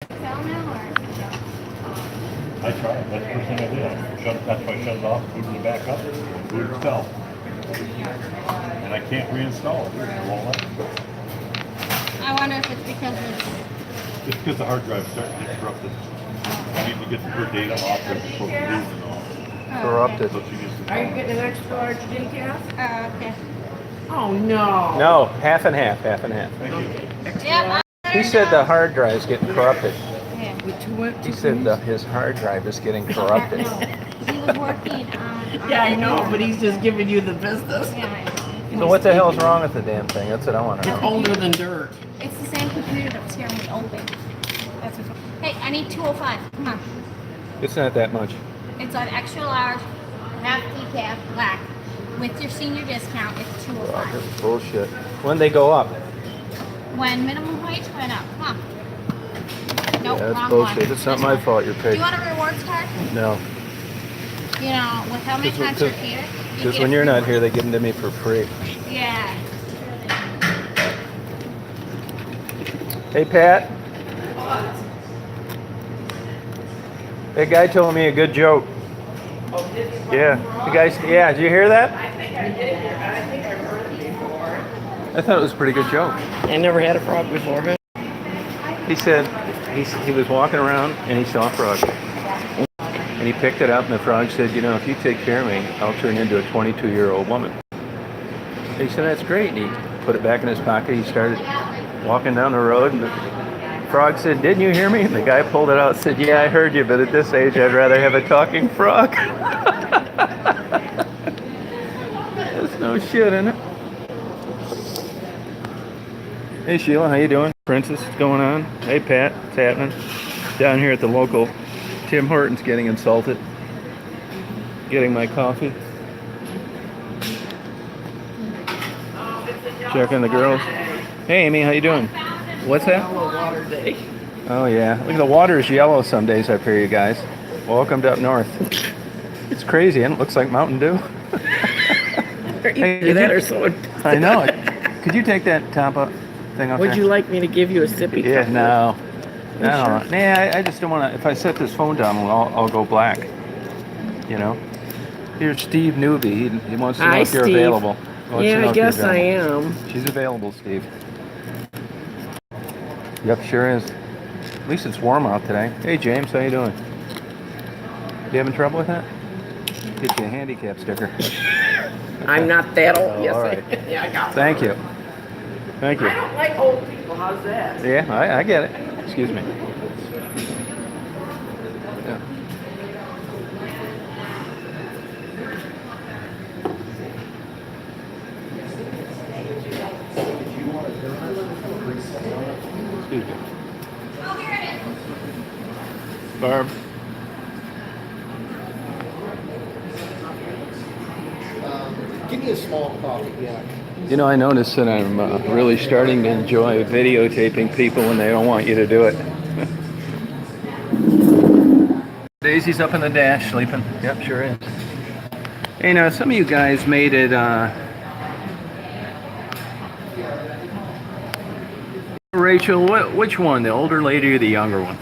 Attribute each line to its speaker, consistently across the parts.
Speaker 1: Sell now or?
Speaker 2: I tried. That's the first thing I did. That's why I shut it off, booted it back up, booted it fell. And I can't reinstall it. It won't let me.
Speaker 1: I wonder if it's because it's.
Speaker 2: It's because the hard drive's starting to get corrupted. I need to get her data off there before we lose it all.
Speaker 3: Corrupted.
Speaker 2: So she gets the
Speaker 4: Are you getting an extra large decaf?
Speaker 1: Okay.
Speaker 4: Oh, no.
Speaker 3: No, half and half, half and half.
Speaker 2: Thank you.
Speaker 4: Extra
Speaker 1: Yep.
Speaker 4: large
Speaker 3: He said the hard drive's getting corrupted.
Speaker 1: Yeah.
Speaker 4: with two.
Speaker 3: He said his hard drive is getting corrupted.
Speaker 1: He was working on.
Speaker 4: Yeah, I know, but he's just giving you the business.
Speaker 1: Yeah, I know.
Speaker 3: So what the hell's wrong with the damn thing? That's what I want to
Speaker 4: It's
Speaker 3: know.
Speaker 4: older than dirt.
Speaker 1: It's the same computer that was here when we opened. That's what's. Hey, I need 205. Come on.
Speaker 3: It's not that much.
Speaker 1: It's an extra large, half decaf, black. With your senior discount, it's
Speaker 3: Oh,
Speaker 1: 205.
Speaker 3: this is bullshit. When they go up?
Speaker 1: When minimum wage went up. Come on. Nope,
Speaker 3: Yeah, that's
Speaker 1: wrong
Speaker 3: bullshit.
Speaker 1: one.
Speaker 3: It's not
Speaker 1: This
Speaker 3: my
Speaker 1: one.
Speaker 3: fault you're
Speaker 1: Do
Speaker 3: paid.
Speaker 1: you want a rewards card?
Speaker 3: No.
Speaker 1: You know, with how many times you're here? you
Speaker 3: Because
Speaker 1: get
Speaker 3: when
Speaker 1: a
Speaker 3: you're
Speaker 1: free
Speaker 3: not
Speaker 1: one.
Speaker 3: here, they give them to me for free.
Speaker 1: Yeah.
Speaker 3: Hey, Pat. That guy told me a good joke. Yeah. The guy, yeah, did you hear that?
Speaker 4: I think I did hear. I think I've heard it before.
Speaker 3: I thought it was a pretty good joke.
Speaker 4: I never had a frog before.
Speaker 3: He said he was walking around and he saw a frog. And he picked it up and the frog said, you know, if you take care of me, I'll turn into a 22-year-old woman. And he said, that's great. And he put it back in his pocket. He started walking down the road and the frog said, didn't you hear me? And the guy pulled it out and said, yeah, I heard you, but at this age, I'd rather have a talking frog. That's no shit, isn't it? Hey Sheila, how you doing? Princess, what's going on? Hey Pat, what's happening? Down here at the local, Tim Hortons getting insulted. Getting my coffee. Checking the girls. Hey Amy, how you doing? What's that?
Speaker 4: Yellow water day.
Speaker 3: Oh yeah, look, the water is yellow some days up here, you guys. Welcome to up north. It's crazy, and it looks like Mountain Dew.
Speaker 4: Either that or so.
Speaker 3: I know it. Could you take that top up thing off
Speaker 4: Would
Speaker 3: there?
Speaker 4: you like me to give you a sippy
Speaker 3: Yeah,
Speaker 4: cup?
Speaker 3: no.
Speaker 4: You
Speaker 3: No,
Speaker 4: sure?
Speaker 3: nah, I just don't want to. If I set this phone down, I'll go black. You know. Here's Steve Newby. He wants to know
Speaker 4: Hi,
Speaker 3: if you're
Speaker 4: Steve.
Speaker 3: available. He wants to
Speaker 4: Yeah,
Speaker 3: know
Speaker 4: I
Speaker 3: if you're
Speaker 4: guess I
Speaker 3: available.
Speaker 4: am.
Speaker 3: She's available, Steve. Yep, sure is. At least it's warm out today. Hey, James, how you doing? You having trouble with that? Get you a handicap sticker.
Speaker 4: I'm not that old.
Speaker 3: Oh,
Speaker 4: Yes,
Speaker 3: all right.
Speaker 4: yeah, I got
Speaker 3: Thank you. Thank you.
Speaker 4: I don't like old people. How's that?
Speaker 3: Yeah, I get it. Excuse me. Yeah. Excuse me.
Speaker 1: Oh, here it is.
Speaker 3: Barb.
Speaker 5: Give me a small coffee, yeah.
Speaker 3: You know, I noticed that I'm really starting to enjoy videotaping people when they don't want you to do it. Daisy's up in the dash, sleeping. Yep, sure is. Hey, now, some of you guys made it, Rachel, which one, the older lady or the younger one?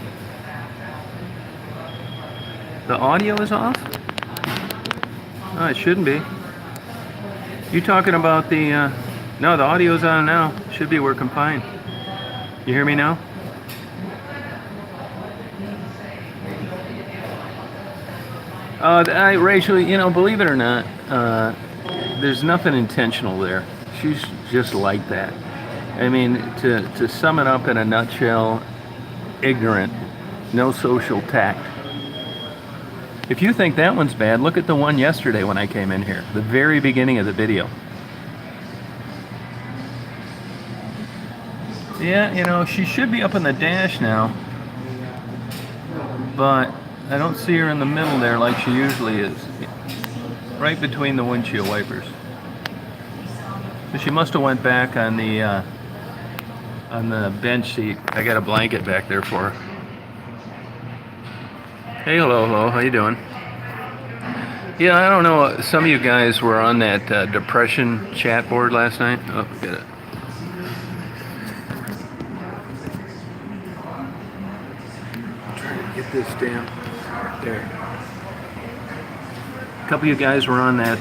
Speaker 3: The audio is off? Oh, it shouldn't be. You talking about the, no, the audio's on now. Should be working fine. You hear me now? Rachel, you know, believe it or not, there's nothing intentional there. She's just like that. I mean, to sum it up in a nutshell, ignorant, no social tact. If you think that one's bad, look at the one yesterday when I came in here, the very beginning of the video. Yeah, you know, she should be up in the dash now, but I don't see her in the middle there like she usually is, right between the windshield wipers. So she must have went back on the bench seat. I got a blanket back there for her. Hey, hello, how you doing? Yeah, I don't know, some of you guys were on that depression chat board last night. Oh, get it. Get this stamp. There. A couple of you guys were on that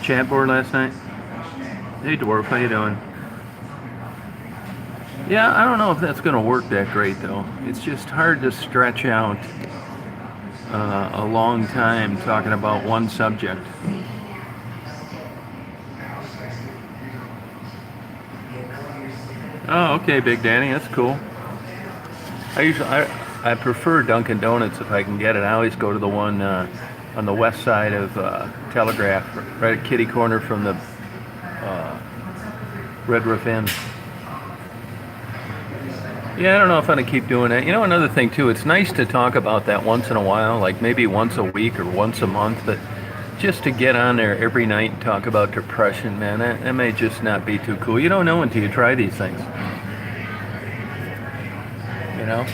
Speaker 3: chat board last night. Hey, Dwarf, how you doing? Yeah, I don't know if that's going to work that great, though. It's just hard to stretch out a long time talking about one subject. Oh, okay, Big Danny, that's cool. I prefer Dunkin' Donuts if I can get it. I always go to the one on the west side of Telegraph, right at kitty corner from the Red Roof Inn. Yeah, I don't know if I'm going to keep doing that. You know, another thing, too, it's nice to talk about that once in a while, like maybe once a week or once a month, but just to get on there every night and talk about depression, man, that may just not be too cool. You don't know until you try these things. You know?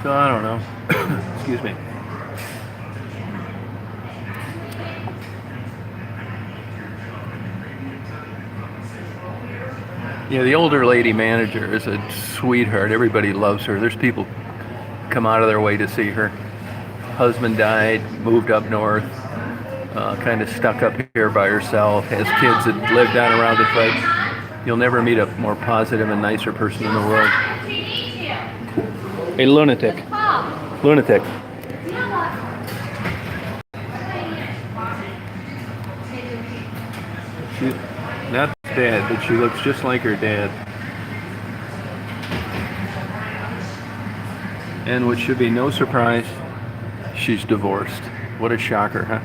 Speaker 3: So I don't know. Excuse me. Yeah, the older lady manager is a sweetheart. Everybody loves her. There's people come out of their way to see her. Husband died, moved up north, kind of stuck up here by herself, has kids that live down around the place. You'll never meet a more positive and nicer person in the world. A lunatic. Lunatic. She's not dead, but she looks just like her dad. And which should be no surprise, she's divorced. What a shocker, huh?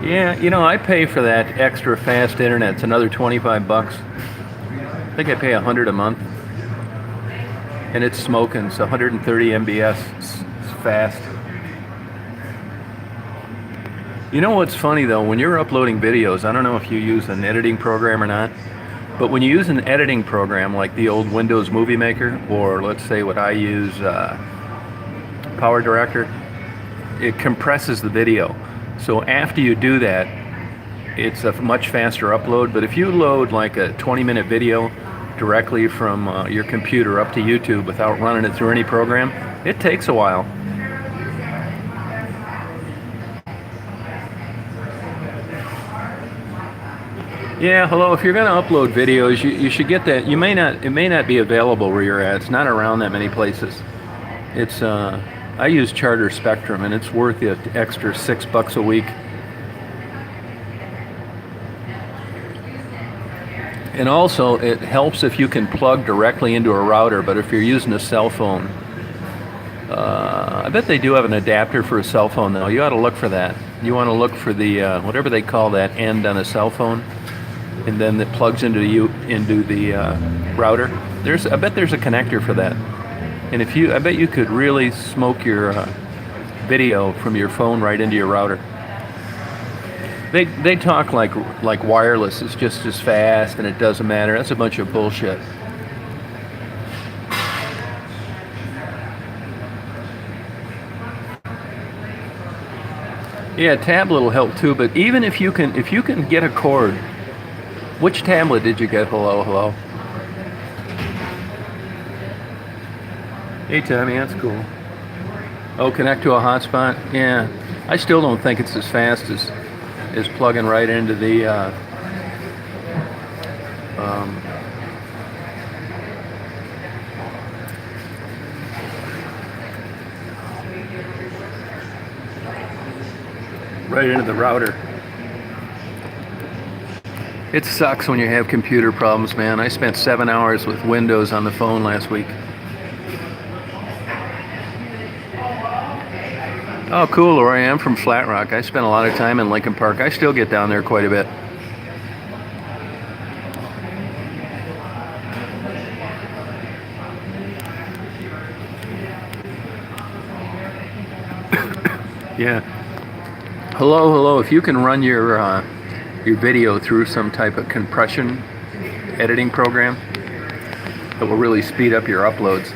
Speaker 3: Yeah, you know, I pay for that extra fast internet. It's another 25 bucks. I think I pay $100 a month. And it's smoking, it's 130 MBS. It's fast. You know what's funny though, when you're uploading videos, I don't know if you use an editing program or not, but when you use an editing program like the old Windows Movie Maker, or let's say what I use, Power Director, it compresses the video. So after you do that, it's a much faster upload. But if you load like a 20-minute video directly from your computer up to YouTube without running it through any program, it takes a while. Yeah, hello. If you're going to upload videos, you should get that. It may not be available where you're at. It's not around that many places. It's I use Charter Spectrum, and it's worth the extra $6 a week. And also, it helps if you can plug directly into a router. But if you're using a cell phone, I bet they do have an adapter for a cell phone, though. You ought to look for that. You want to look for the whatever they call that end on a cell phone, and then it plugs into the router. I bet there's a connector for that. And I bet you could really smoke your video from your phone right into your router. They talk like wireless is just as fast and it doesn't matter. That's a bunch of bullshit. Yeah, tablet will help too. But even if you can get a cord, which tablet did you get? Hello. Hey Tommy, that's cool. Oh, connect to a hotspot? Yeah. I still don't think it's as fast as plugging right into the right into the router. It sucks when you have computer problems, man. I spent 7 hours with Windows on the phone last week. Oh, cool, Lori. I'm from Flat Rock. I spent a lot of time in Lincoln Park. I still get down there quite a bit. Yeah. Hello. If you can run your video through some type of compression editing program, that will really speed up your uploads.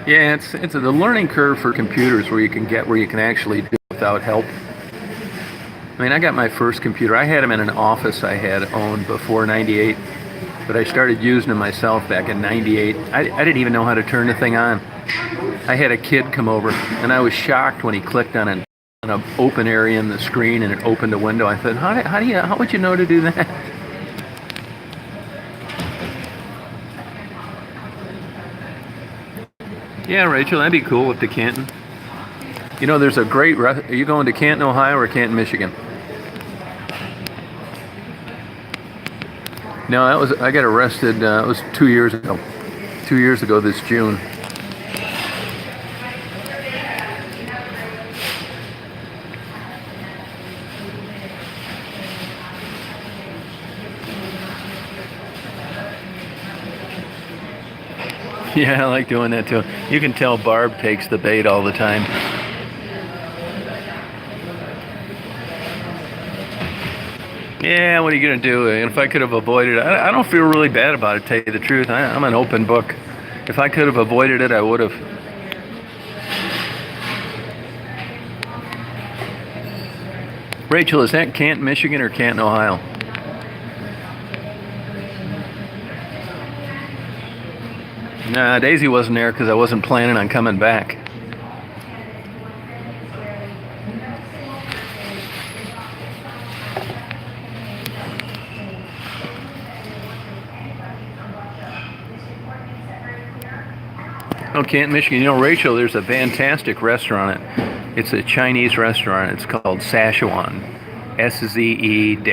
Speaker 3: Yeah, it's the learning curve for computers where you can get where you can actually do it without help. I mean, I got my first computer. I had them in an office I had owned before '98, but I started using them myself back in '98. I didn't even know how to turn the thing on. I had a kid come over, and I was shocked when he clicked on an open area in the screen and it opened a window. I thought, how would you know to do that? Yeah, Rachel, that'd be cool up to Canton. You know, there's a great. Are you going to Canton, Ohio, or Canton, Michigan? No, I got arrested. It was 2 years ago. 2 years ago this June. Yeah, I like doing that too. You can tell Barb takes the bait all the time. Yeah, what are you going to do? And if I could have avoided it, I don't feel really bad about it, to tell you the truth. I'm an open book. If I could have avoided it, I would have. Rachel, is that Canton, Michigan or Canton, Ohio? Nah, Daisy wasn't there because I wasn't planning on coming back. Oh, Canton, Michigan. You know, Rachel, there's a fantastic restaurant. It's a Chinese restaurant. It's called Szechuan. SZE-CHUAN.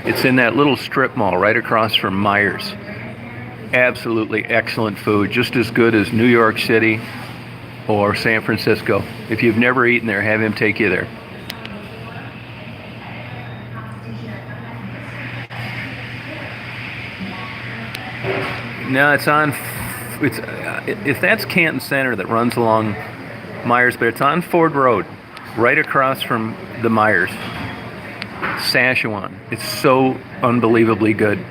Speaker 3: It's in that little strip mall right across from Myers. Absolutely excellent food, just as good as New York City or San Francisco. If you've never eaten there, have him take you there. No, it's on. It's if that's Canton Center that runs along Myers, but it's on Ford Road, right across from the Myers. Szechuan. It's so unbelievably good.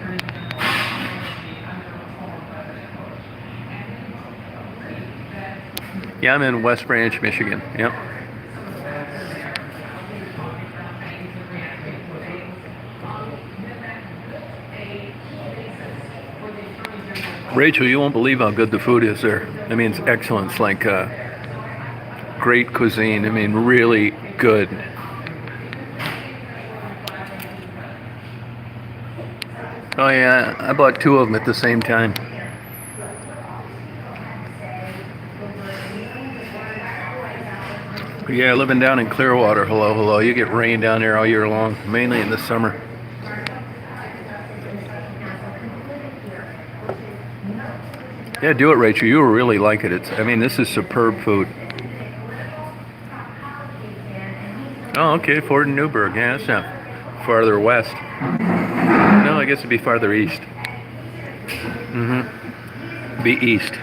Speaker 3: Yeah, I'm in West Branch, Michigan. Yep. Rachel, you won't believe how good the food is there. I mean, it's excellent. It's like great cuisine. I mean, really good. Oh yeah, I bought 2 of them at the same time. Yeah, living down in Clearwater, hello. You get rain down there all year long, mainly in the summer. Yeah, do it, Rachel. You will really like it. I mean, this is superb food. Oh, okay, Ford and Newburgh. Yeah, that's not farther west. No, I guess it'd be farther east. Be east.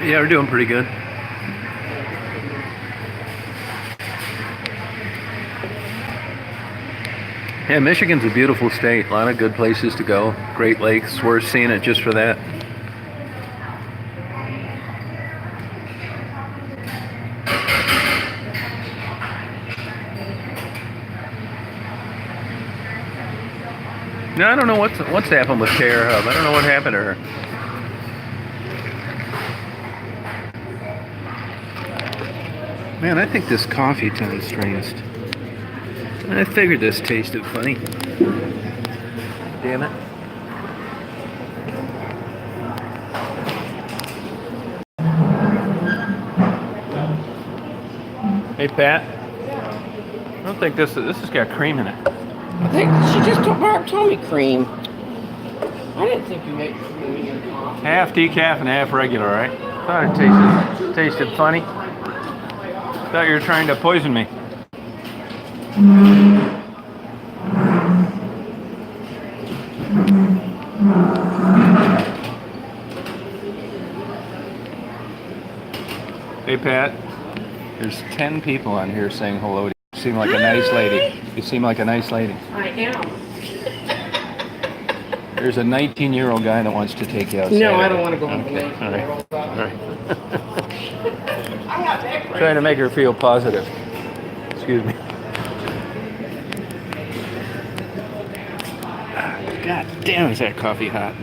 Speaker 3: Yeah, we're doing pretty good. Yeah, Michigan's a beautiful state. A lot of good places to go. Great Lakes. Worth seeing it just for that. No, I don't know what's happened with KR Hub. I don't know what happened to her. Man, I think this coffee tastes strangest. I figured this tasted funny. Damn it. Hey, Pat. I don't think this has got cream in it.
Speaker 4: I think she just told me cream. I didn't think you made cream in your coffee.
Speaker 3: Half decaf and half regular, right? Thought it tasted funny. Thought you were trying to poison me. Hey, Pat. There's 10 people on here saying hello to you. You seem like a nice lady. You seem like a nice lady.
Speaker 4: I am.
Speaker 3: There's a 19-year-old guy that wants to take you outside.
Speaker 4: No, I don't want to go home
Speaker 3: Okay.
Speaker 4: tonight.
Speaker 3: All right. All right. Trying to make her feel positive. Excuse me. God damn, is that coffee hot?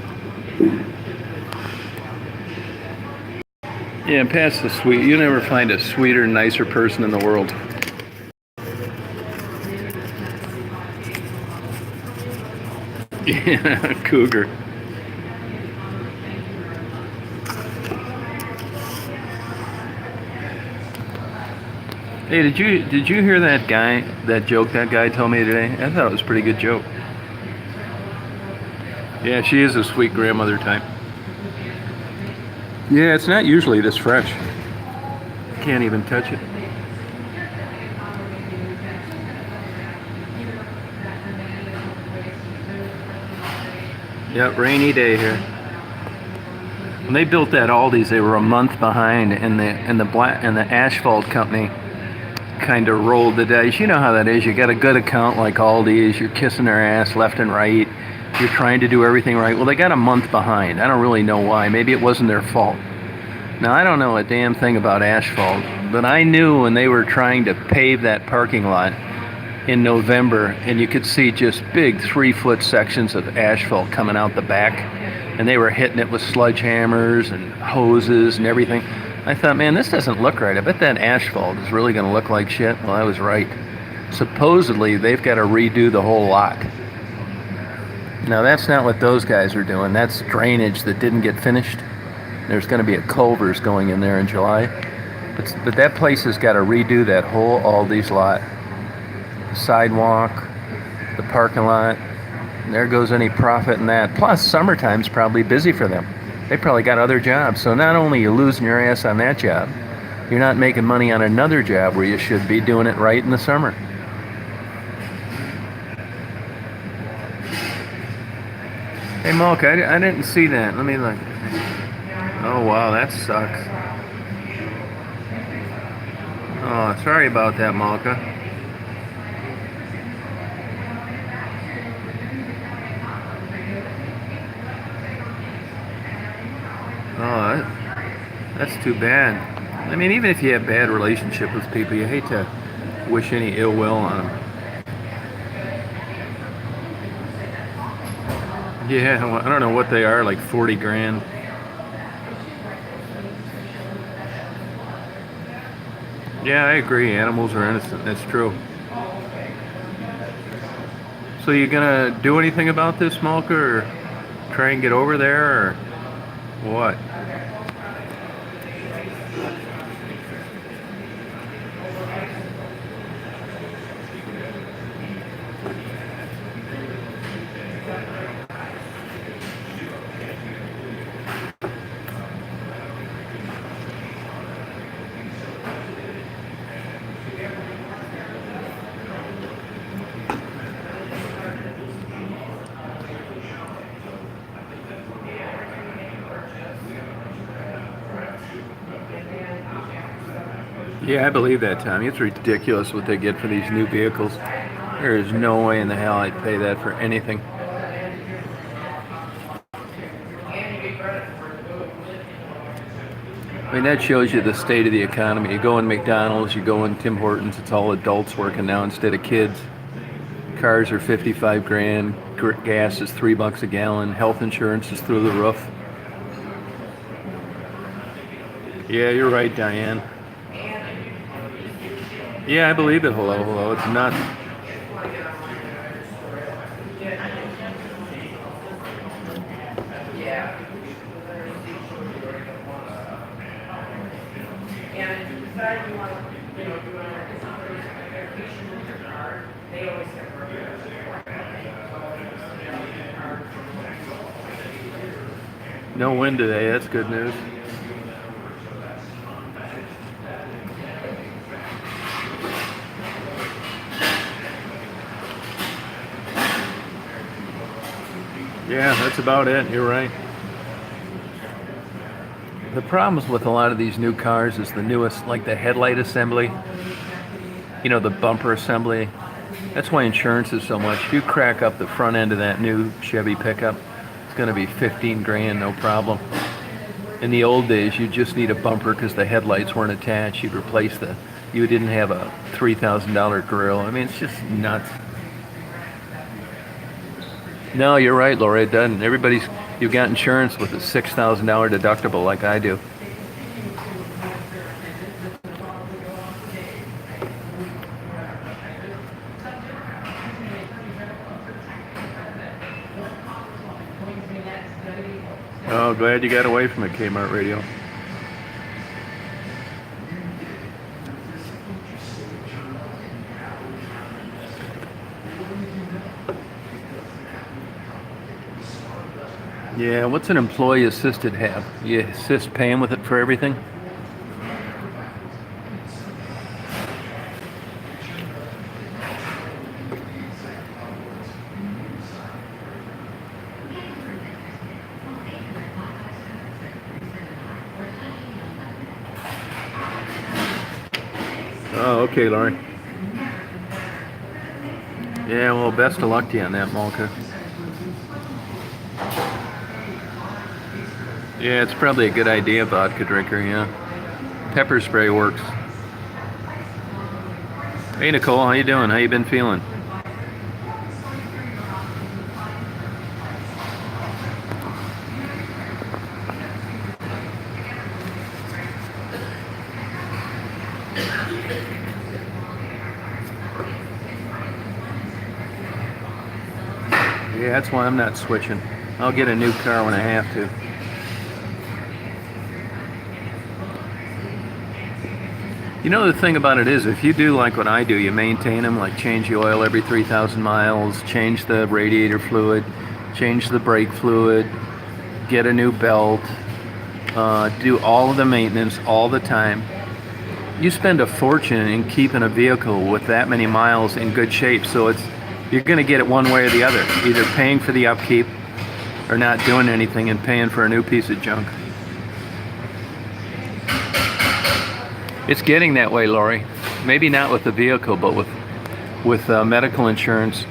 Speaker 3: Yeah, pass the sweet. You never find a sweeter, nicer person in the world. Yeah, cougar. Hey, did you hear that joke that guy told me today? I thought it was a pretty good joke. Yeah, she is a sweet grandmother type. Yeah, it's not usually this fresh. Can't even touch it. Yep, rainy day here. When they built that Aldi's, they were a month behind, and the asphalt company kind of rolled the dice. You know how that is. You got a good account like Aldi's. You're kissing their ass left and right. You're trying to do everything right. Well, they got a month behind. I don't really know why. Maybe it wasn't their fault. Now, I don't know a damn thing about asphalt, but I knew when they were trying to pave that parking lot in November, and you could see just big 3-foot sections of asphalt coming out the back, and they were hitting it with sledgehammers and hoses and everything. I thought, man, this doesn't look right. I bet that asphalt is really going to look like shit. Well, I was right. Supposedly, they've got to redo the whole lot. Now, that's not what those guys are doing. That's drainage that didn't get finished. There's going to be a culver's going in there in July. But that place has got to redo that whole Aldi's lot. The sidewalk, the parking lot. And there goes any profit in that. Plus, summertime's probably busy for them. They probably got other jobs. So not only are you losing your ass on that job, you're not making money on another job where you should be doing it right in the summer. Hey, Malk, I didn't see that. Let me look. Oh, wow, that sucks. Oh, sorry about that, Malka. Oh, that's too bad. I mean, even if you have bad relationship with people, you hate to wish any ill will on them. Yeah, well, I don't know what they are, like 40 grand. Yeah, I agree. Animals are innocent. That's true. So you gonna do anything about this, Malka, or try and get over there, or what? Yeah, I believe that, Tommy. It's ridiculous what they get for these new vehicles. There is no way in the hell I'd pay that for anything. I mean, that shows you the state of the economy. You go in McDonald's, you go in Tim Hortons, it's all adults working now instead of kids. Cars are 55 grand, gas is $3 a gallon, health insurance is through the roof. Yeah, you're right, Diane. Yeah, I believe it. Hello, hello. It's nuts. No wind today. That's good news. Yeah, that's about it. You're right. The problems with a lot of these new cars is the newest, like the headlight assembly, the bumper assembly. That's why insurance is so much. If you crack up the front end of that new Chevy pickup, it's going to be 15 grand, no problem. In the old days, you just need a bumper because the headlights weren't attached. You didn't have a $3,000 grill. I mean, it's just nuts. No, you're right, Laura, it doesn't. You've got insurance with a $6,000 deductible like I do. Oh, glad you got away from a Kmart radio. Yeah, what's an employee assisted have? You assist paying with it for everything? Oh, okay, Laurie. Yeah, well, best of luck to you on that, Malka. Yeah, it's probably a good idea, vodka drinker, yeah. Pepper spray works. Hey, Nicole, how you doing? How you been feeling? Yeah, that's why I'm not switching. I'll get a new car when I have to. The thing about it is, if you do like what I do, you maintain them, like change the oil every 3,000 miles, change the radiator fluid, change the brake fluid, get a new belt, do all of the maintenance all the time. You spend a fortune in keeping a vehicle with that many miles in good shape, so you're going to get it one way or the other, either paying for the upkeep or not doing anything and paying for a new piece of junk. It's getting that way, Lori. Maybe not with the vehicle, but with medical insurance.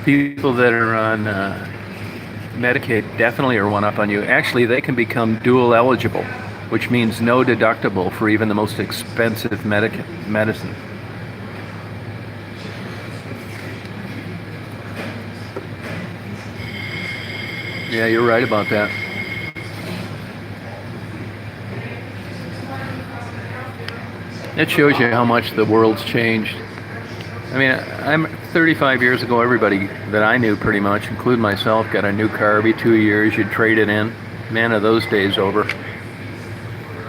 Speaker 3: People that are on Medicaid definitely are one up on you. Actually, they can become dual eligible, which means no deductible for even the most expensive medicine. Yeah, you're right about that. It shows you how much the world's changed. I mean, I'm 35 years ago, everybody that I knew pretty much, including myself, got a new car every 2 years. You'd trade it in. Man, are those days over.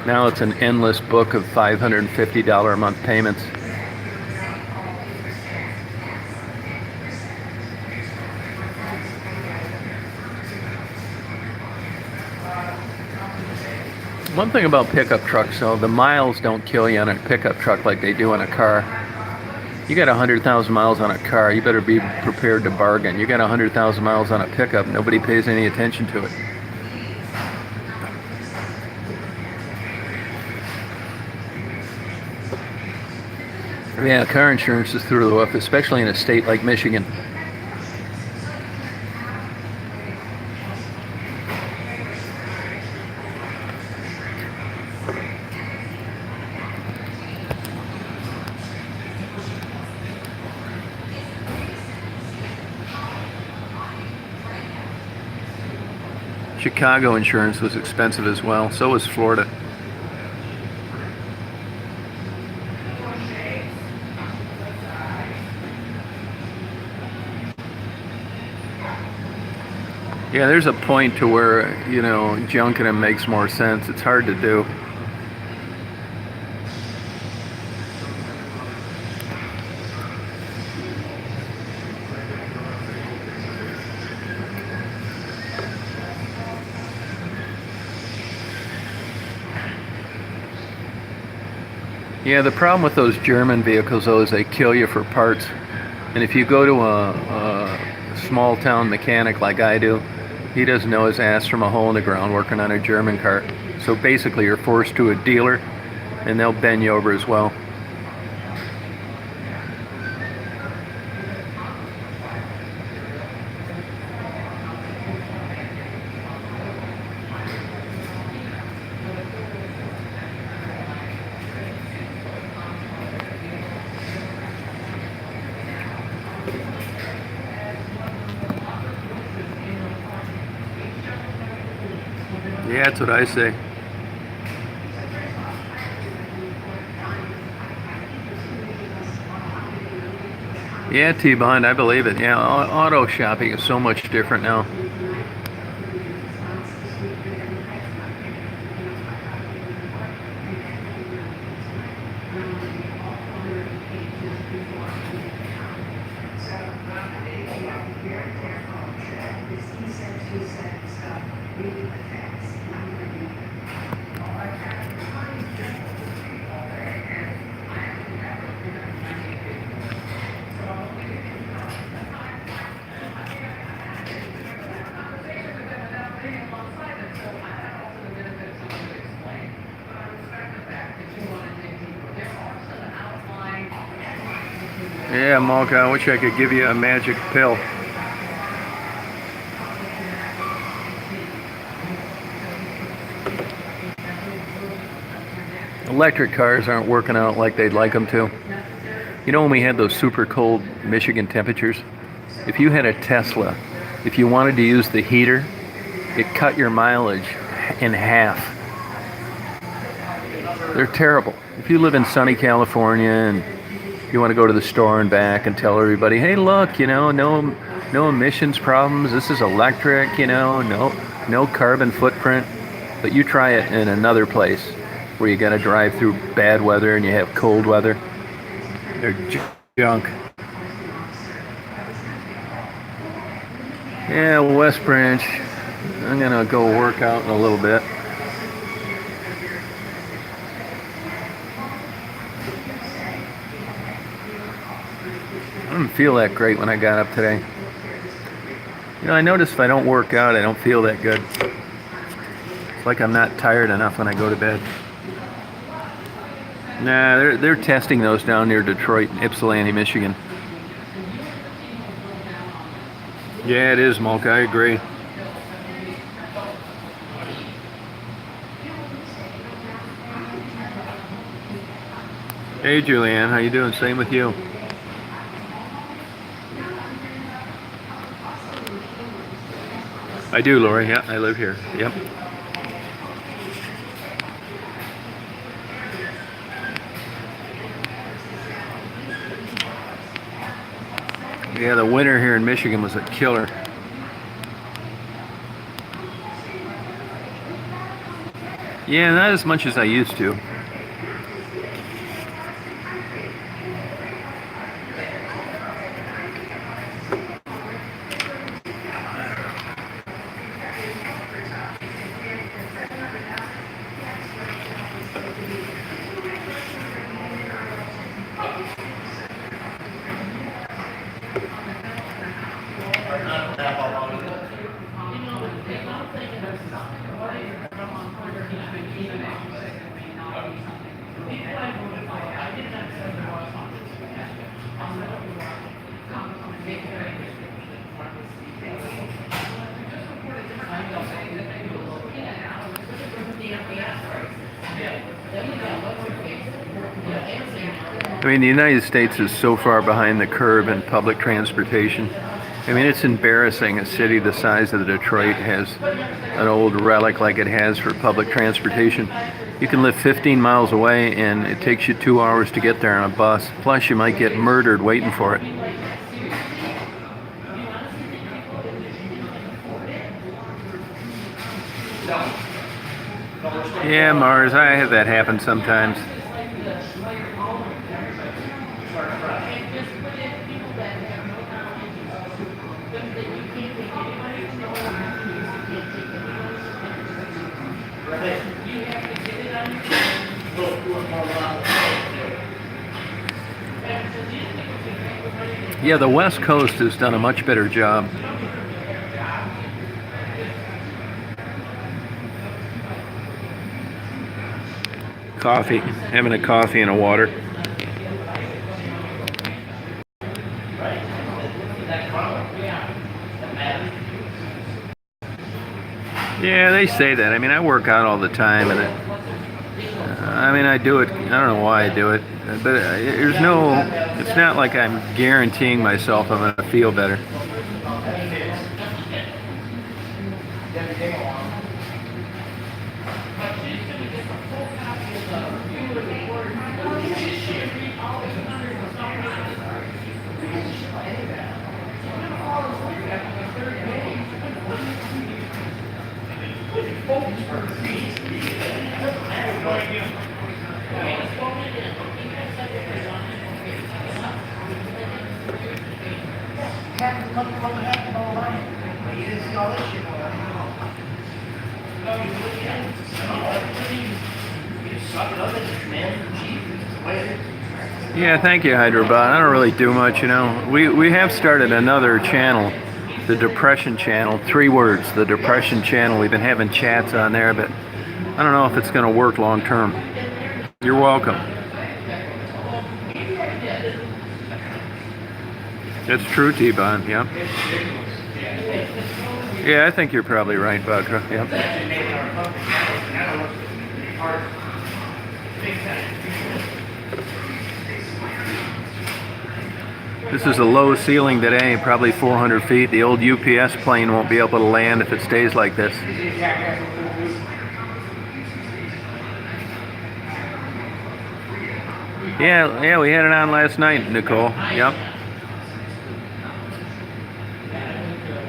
Speaker 3: Now it's an endless book of $550 a month payments. One thing about pickup trucks, though, the miles don't kill you on a pickup truck like they do on a car. You got 100,000 miles on a car, you better be prepared to bargain. You got 100,000 miles on a pickup, nobody pays any attention to it. Yeah, car insurance is through the roof, especially in a state like Michigan. Chicago insurance was expensive as well. So was Florida. Yeah, there's a point to where, junking them makes more sense. It's hard to do. Yeah, the problem with those German vehicles, though, is they kill you for parts. And if you go to a small town mechanic like I do, He doesn't know his ass from a hole in the ground working on a German car. So basically you're forced to a dealer and they'll bend you over as well. Yeah, that's what I say. Yeah, T-Bond, I believe it. Yeah, auto shopping is so much different now. Yeah, Malka, I wish I could give you a magic pill. Electric cars aren't working out like they'd like them to. You know when we had those super cold Michigan temperatures? If you had a Tesla, if you wanted to use the heater, it cut your mileage in half. They're terrible. If you live in sunny California and you want to go to the store and back and tell everybody, hey, look, you know, no emissions problems. This is electric, you know, no carbon footprint. But you try it in another place where you got to drive through bad weather and you have cold weather. They're junk. Yeah, West Branch. I'm gonna go work out in a little bit. I didn't feel that great when I got up today. You know, I notice if I don't work out, I don't feel that good. It's like I'm not tired enough when I go to bed. Nah, they're testing those down near Detroit, Ypsilanti, Michigan. Yeah, it is, Mulk. I agree. Hey, Julianne, how you doing? Same with you. I do, Lori. Yeah, I live here. Yep. Yeah, the winter here in Michigan was a killer. Yeah, not as much as I used to. I mean, the United States is so far behind the curve in public transportation. I mean, it's embarrassing a city the size of Detroit has an old relic like it has for public transportation. You can live 15 miles away and it takes you 2 hours to get there on a bus. Plus, you might get murdered waiting for it. Yeah, Mars, I have that happen sometimes. Yeah, the West Coast has done a much better job. Coffee. Having a coffee and a water. Yeah, they say that. I mean, I work out all the time, and I do it. I don't know why I do it, but there's no. It's not like I'm guaranteeing myself I'm gonna feel better. Yeah, thank you, Hyderabad. I don't really do much, you know. We have started another channel, the Depression Channel. 3 words, the Depression Channel. We've been having chats on there, but I don't know if it's going to work long term. You're welcome. That's true, T-Bon. Yep. Yeah, I think you're probably right, Badra. Yep. This is a low ceiling today, probably 400 feet. The old UPS plane won't be able to land if it stays like this. Yeah, we had it on last night, Nicole. Yep.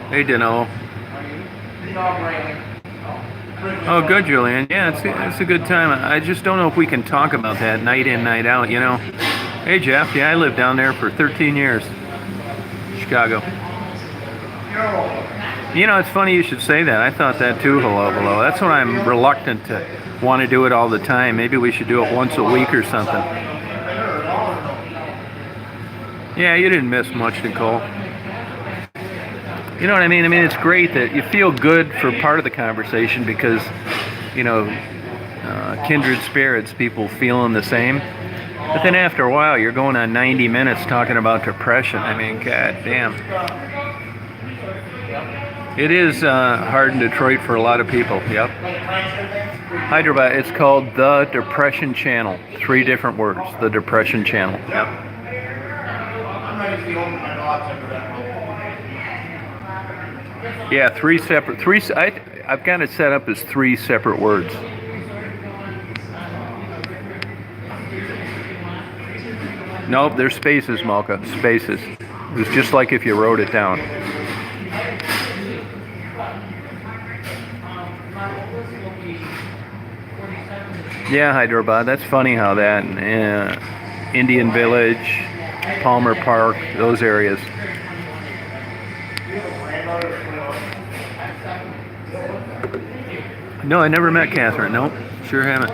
Speaker 3: Hey, Dino. Oh, good, Julian. Yeah, it's a good time. I just don't know if we can talk about that night in, night out, you know. Hey, Jeff. Yeah, I lived down there for 13 years. Chicago. You know, it's funny you should say that. I thought that too, hello. That's why I'm reluctant to want to do it all the time. Maybe we should do it once a week or something. Yeah, you didn't miss much, Nicole. You know what I mean? I mean, it's great that you feel good for part of the conversation because, you know, kindred spirits, people feeling the same. But then after a while, you're going on 90 minutes talking about depression. I mean, god damn. It is hard in Detroit for a lot of people, yep. Hyderabad, it's called The Depression Channel. 3 different words, The Depression Channel, yep. Yeah, 3 separate, I've got it set up as 3 separate words. Nope, there's spaces, Malka, spaces. It's just like if you wrote it down. Yeah, Hyderabad, that's funny how that, Indian Village, Palmer Park, those areas. No, I never met Catherine, nope, sure haven't.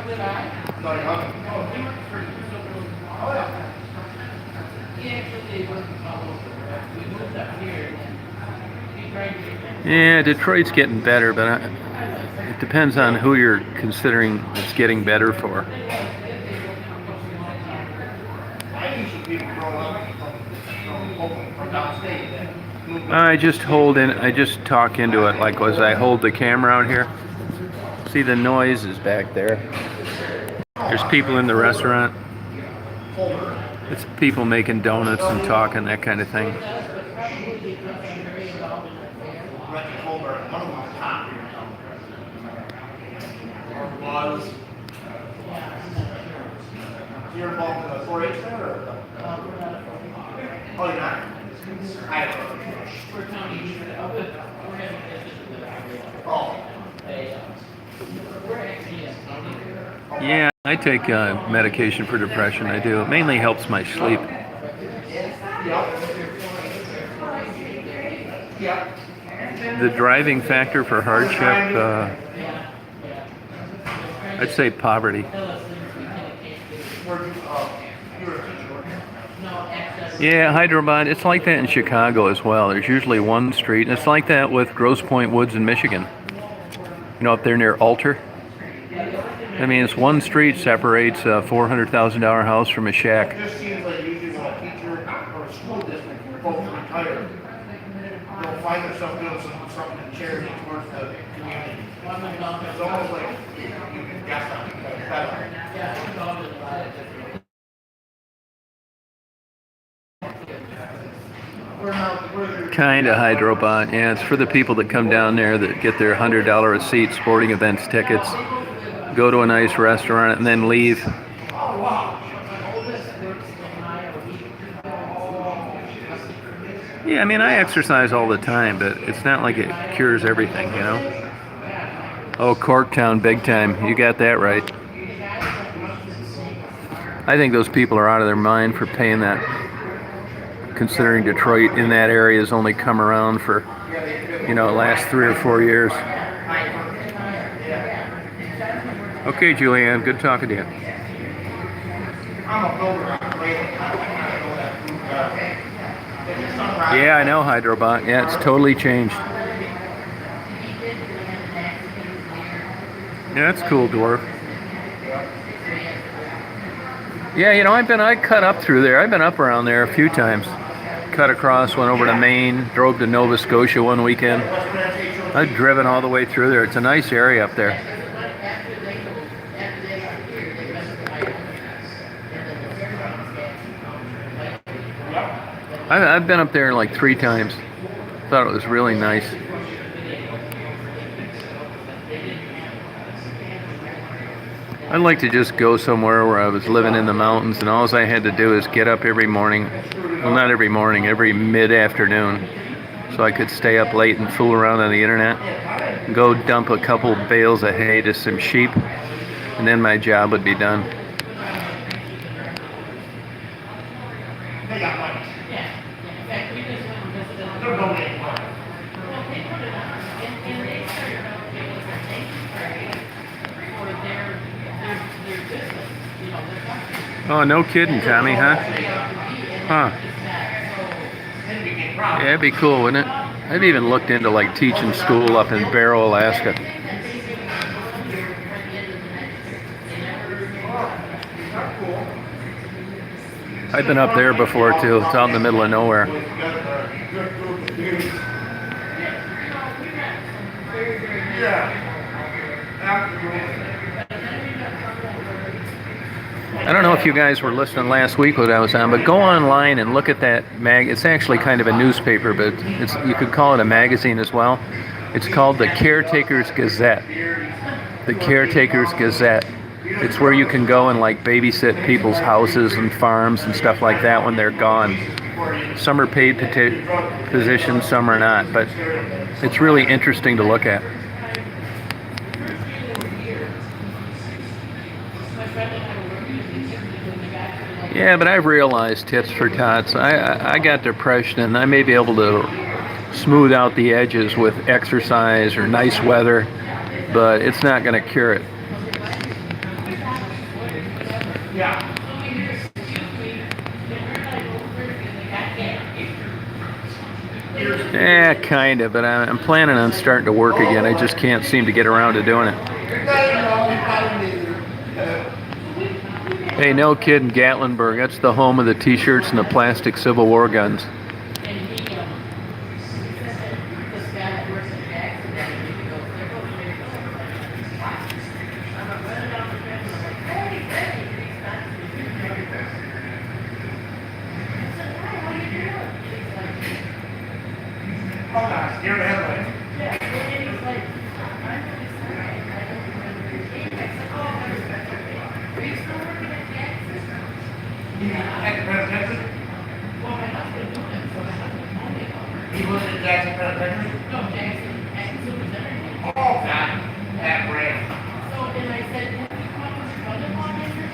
Speaker 3: Yeah, Detroit's getting better, but it depends on who you're considering it's getting better for. I just talk into it like as I hold the camera out here. See, the noise is back there. There's people in the restaurant. It's people making donuts and talking, that kind of thing.
Speaker 5: You're involved in the 4-H there, or? Oh, you're not?
Speaker 3: Yeah, I take medication for depression. I do. It mainly helps my sleep. The driving factor for hardship, I'd say poverty. Yeah, Hyderabad, it's like that in Chicago as well. There's usually one street, and it's like that with Grosse Pointe Woods in Michigan. You know, up there near Alter. I mean, it's one street separates a $400,000 house from a shack.
Speaker 5: It just seems like usually when a teacher or a school district folks retire, they'll find themselves doing something in charity towards the community. It's almost like you can guess something better.
Speaker 3: Kind of Hydrobot. Yeah, it's for the people that come down there that get their $100 a seat sporting events tickets, go to a nice restaurant, and then leave. Yeah, I mean, I exercise all the time, but it's not like it cures everything, you know? Oh, Corktown, big time. You got that right. I think those people are out of their mind for paying that, considering Detroit in that area has only come around for, you know, the last 3 or 4 years. Okay, Julianne, good talking to you.
Speaker 5: I'm a builder, I'm great.
Speaker 3: Yeah, I know Hydrobot. Yeah, it's totally changed. Yeah, that's cool, Dwarf. Yeah, you know, I cut up through there. I've been up around there a few times. Cut across, went over to Maine, drove to Nova Scotia one weekend. I've driven all the way through there. It's a nice area up there. I've been up there like 3 times. Thought it was really nice. I'd like to just go somewhere where I was living in the mountains and all I had to do is get up every morning. Well, not every morning, every mid-afternoon. So I could stay up late and fool around on the internet. Go dump a couple bales of hay to some sheep. And then my job would be done.
Speaker 5: They got money. They're donating money.
Speaker 3: Oh, no kidding, Tommy, huh? Huh. Yeah, it'd be cool, wouldn't it? I've even looked into like teaching school up in Barrow, Alaska. I've been up there before too. It's out in the middle of nowhere. I don't know if you guys were listening last week when I was on, but go online and look at that mag. It's actually kind of a newspaper, but you could call it a magazine as well. It's called the Caretaker's Gazette. The Caretaker's Gazette. It's where you can go and like babysit people's houses and farms and stuff like that when they're gone. Some are paid positions, some are not, but it's really interesting to look at. Yeah, but I've realized, tits for tots, I got depression and I may be able to smooth out the edges with exercise or nice weather, but it's not going to cure it. Yeah, kind of, but I'm planning on starting to work again. I just can't seem to get around to doing it. Hey, no kidding, Gatlinburg. That's the home of the t-shirts and the plastic Civil War guns.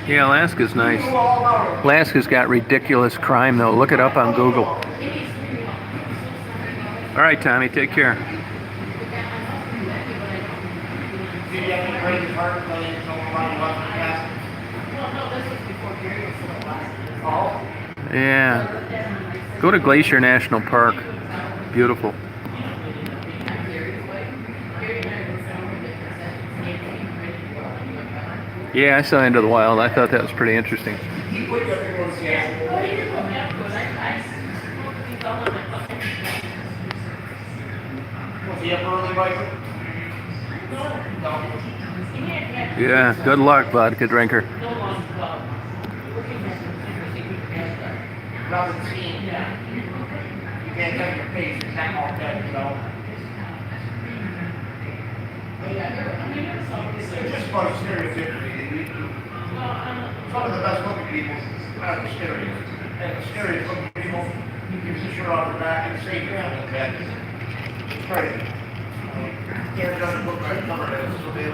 Speaker 3: Yeah, Alaska's nice. Alaska's got ridiculous crime, though. Look it up on Google. All right, Tommy, take care. Yeah. Go to Glacier National Park. Beautiful. Yeah, I saw Into the Wild. I thought that was pretty interesting.
Speaker 5: Was he up early, Viper? No.
Speaker 3: Yeah, good luck, vodka drinker.
Speaker 5: Nothing seen. You can't tell your face is that all dead, you know. It's just about stereotypically. Some of the best looking people are the scariest. And the scariest looking people, you can just shirt on their back and say you're having a bad. It's crazy. Can't just look right covered it, so they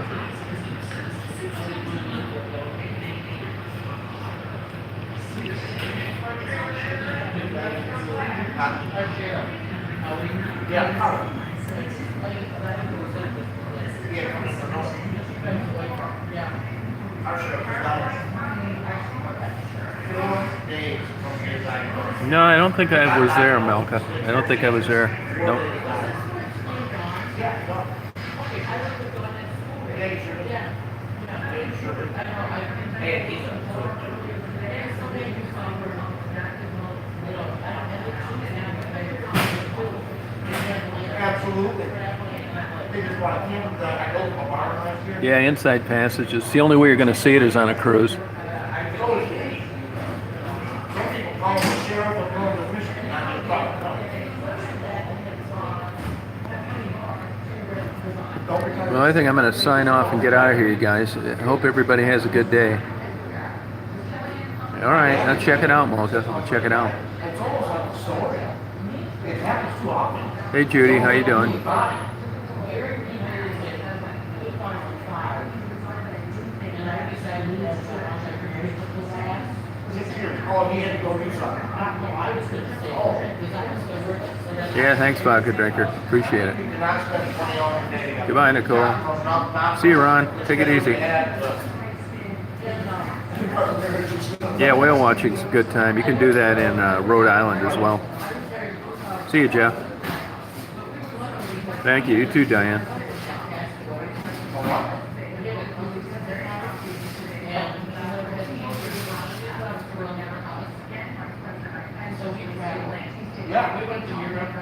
Speaker 3: No, I don't think I was there, Melka. I don't think I was there. Nope.
Speaker 5: Absolutely. They just want to keep the, I go to a bar last year.
Speaker 3: Yeah, Inside Passage. It's the only way you're going to see it is on a cruise.
Speaker 5: Some people call him the sheriff of Northern Michigan, not the top.
Speaker 3: Well, I think I'm going to sign off and get out of here, you guys. I hope everybody has a good day. All right, now check it out, Melka. I'll check it out.
Speaker 5: It's almost like a story. It happens too often.
Speaker 3: Hey, Judy, how you doing?
Speaker 5: Oh, he had to go do something.
Speaker 3: Yeah, thanks, vodka drinker. Appreciate it.
Speaker 5: You cannot spend 20 hours a day.
Speaker 3: Goodbye, Nicole. See you, Ron. Take it easy. Yeah, whale watching's a good time. You can do that in Rhode Island as well. See you, Jeff. Thank you. You too, Diane.
Speaker 5: Yeah, we went to Europe.